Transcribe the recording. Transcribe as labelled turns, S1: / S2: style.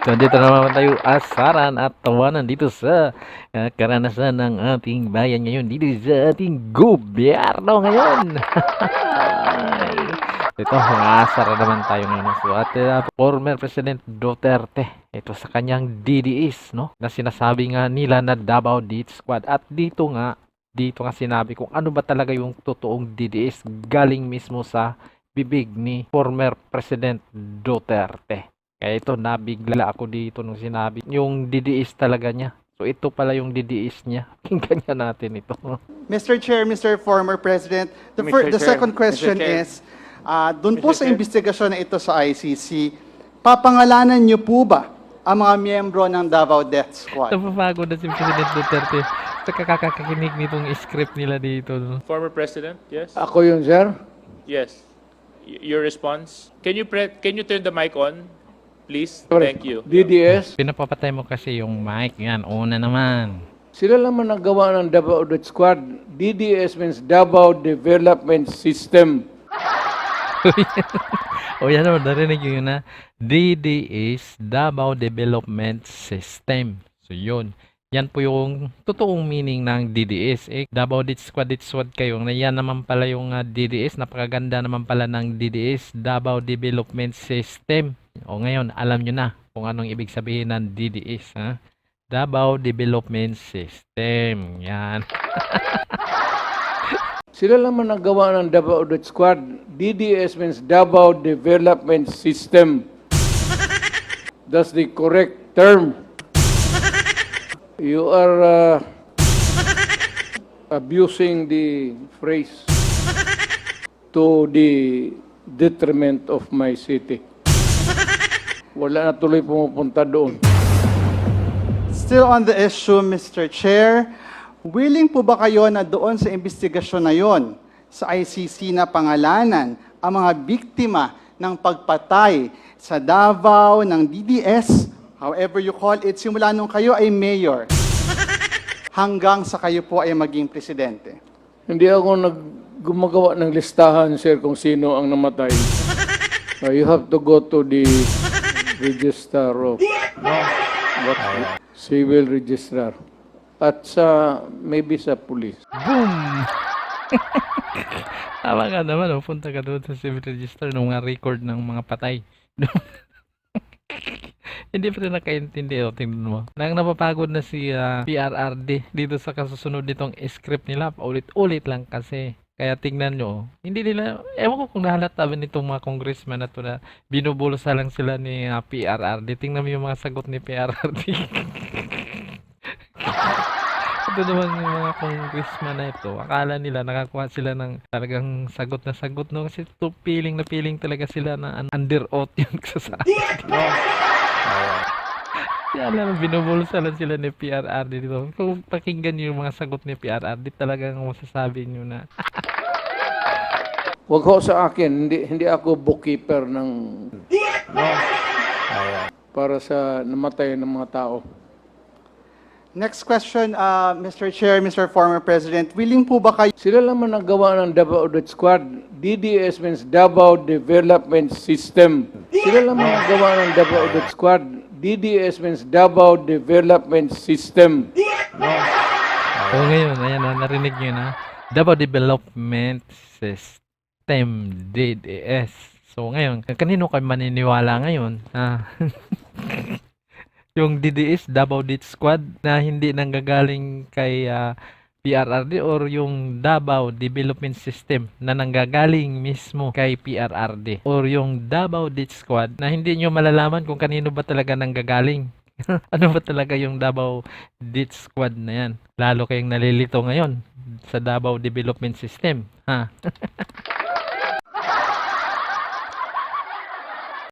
S1: So, dito naman tayo asaran at tawanan dito sa karanasan ng ating bayan ngayon dito sa ating gobyerno ngayon. Ito, asara naman tayo ngayon. So, at former President Duterte, ito sa kanyang DDS, no? Na sinasabi nga nila na Davao Death Squad. At dito nga sinabi kung ano ba talaga yung totoong DDS galing mismo sa bibig ni former President Duterte. Kaya ito, nabigla ako dito nung sinabi yung DDS talaga niya. So ito pala yung DDS niya. Pakinggan natin ito.
S2: Mr. Chair, Mr. Former President, the second question is, doon po sa investigasyon na ito sa ICC, papangalanan niyo po ba ang mga miyembro ng Davao Death Squad?
S1: Napapagod na si President Duterte sa kakakakinig nitong script nila dito. No?
S3: Former President, yes?
S4: Ako yun, sir.
S3: Yes. Your response? Can you turn the mic on, please? Thank you.
S4: DDS,
S1: Pinapapatay mo kasi yung mic. Yan, una naman.
S4: sila naman naggawa ng Davao Death Squad. DDS means Davao Development System.
S1: O yan naman, narinig yun na DDS, Davao Development System. So yun. Yan po yung totoong meaning ng DDS. Davao Death Squad kayo. Na yan naman pala yung DDS. Napakaganda naman pala ng DDS, Davao Development System. O ngayon, alam nyo na kung anong ibig sabihin ng DDS. Ha? Davao Development System. Yan.
S4: Sila naman naggawa ng Davao Death Squad. DDS means Davao Development System. That's the correct term. You are abusing the phrase to the detriment of my city. Wala na tuloy pumupunta doon.
S2: Still on the issue, Mr. Chair, willing po ba kayo na doon sa investigasyon na yon sa ICC na pangalanan ang mga biktima ng pagpatay sa Davao ng DDS, however you call it, simula nung kayo ay mayor, hanggang sa kayo po ay maging presidente?
S4: Hindi ako gumagawa ng listahan, sir, kung sino ang namatay. You have to go to the register of civil registrar at sa maybe sa police.
S1: Boom! Tama ka naman, oh. Punta ka doon sa civil register ng mga record ng mga patay. Hindi pa rin nakaintindi. O, tingnan mo. Napapagod na si PRRD dito sa kasusunod nitong script nila. Ulit-ulit lang kasi. Kaya tingnan nyo. Hindi nila, ewan ko kung nahalata ba nitong mga congressman na to na binubulsa lang sila ni PRRD. Tingnan mo yung mga sagot ni PRRD. Ito naman yung mga congressman na ito. Akala nila nakakuha sila ng talagang sagot na sagot. No? Kasi ito, feeling na feeling talaga sila na under oath yung sasabi. Kaya alam, binubulsa lang sila ni PRRD dito. Kung pakinggan nyo yung mga sagot ni PRRD, talagang masasabi nyo na
S4: Wag ho sa akin, hindi ako bookkeeper ng para sa namatay ng mga tao.
S2: Next question, Mr. Chair, Mr. Former President, willing po ba kayo
S4: Sila naman naggawa ng Davao Death Squad. DDS means Davao Development System. Sila naman naggawa ng Davao Death Squad. DDS means Davao Development System.
S1: o ngayon, ayan na, narinig nyo na. Davao Development System, DDS. So ngayon, kanino kayo maniniwala ngayon? Yung DDS, Davao Death Squad, na hindi nanggagaling kay PRRD or yung Davao Development System na nanggagaling mismo kay PRRD or yung Davao Death Squad na hindi nyo malalaman kung kanino ba talaga nanggagaling. Ano ba talaga yung Davao Death Squad na yan? Lalo kayong nalilito ngayon sa Davao Development System. Ha?